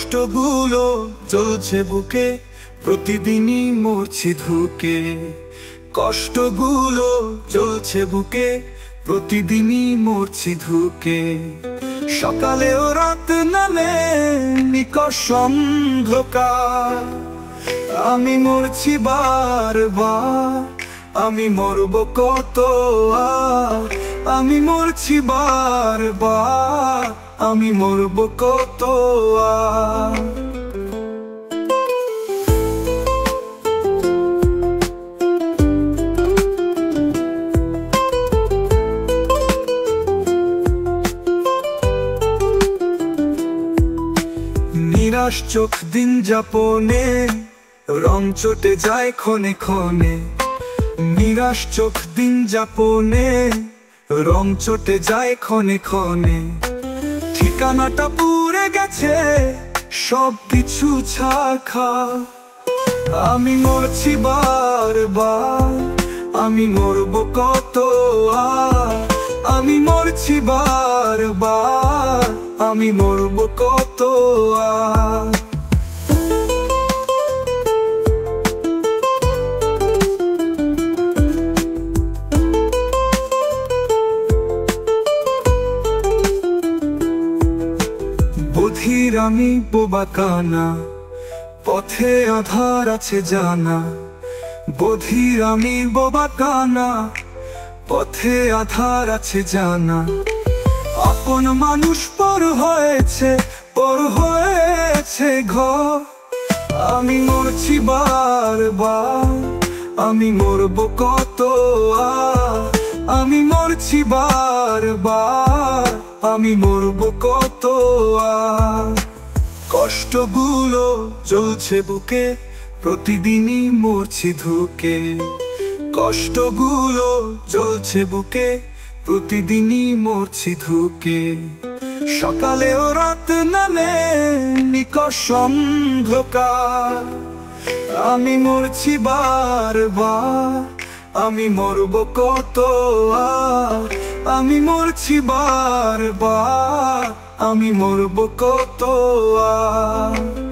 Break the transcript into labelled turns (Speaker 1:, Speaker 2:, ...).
Speaker 1: কষ্টগুলো চলছে বুকে, প্রতিদিনই মরছি ধুকে। কষ্টগুলো চলছে বুকে, প্রতিদিনই মরছি ধুকে। সকালেও রাত নামে নিকষ অন্ধকার, আমি মরছি বারবার, আমি মরব কত আর। আমি মরছি বারবার, আমি মরব কত আর। নিরাশ চোখ দিন যাপনে, রং চটে যায় ক্ষণে ক্ষণে। নিরাশ চোখ দিন যাপনে, রং চটে যায় ক্ষণে ক্ষণে। ঠিকানাটা পুড়ে গেছে, সব কিছু ছারখার। আমি মরছি বারবার, আমি মরব কত আর। আমি মরছি বারবার, আমি মরব কত আর। বধির আমি বোবা কানা, পথে আধার আছে জানা। বধির আমি বোবা কানা, পথে আধার আছে জানা। আপন মানুষ পর হয়েছে ঘর। আমি মরছি বারবার, আমি মরব কত আর। আমি মরছি বারবার, আমি মরব কত আর। কষ্টগুলো চলছে বুকে, প্রতিদিনই মরছি ধুকে। কষ্টগুলো চলছে বুকে, প্রতিদিনই মরছি ধুকে। সকালেও রাত নামে নিকষ অন্ধকার, আমি মরছি বারবার, আমি মরব কত আর। আমি মরছি বারবার, আমি মরব কত আর।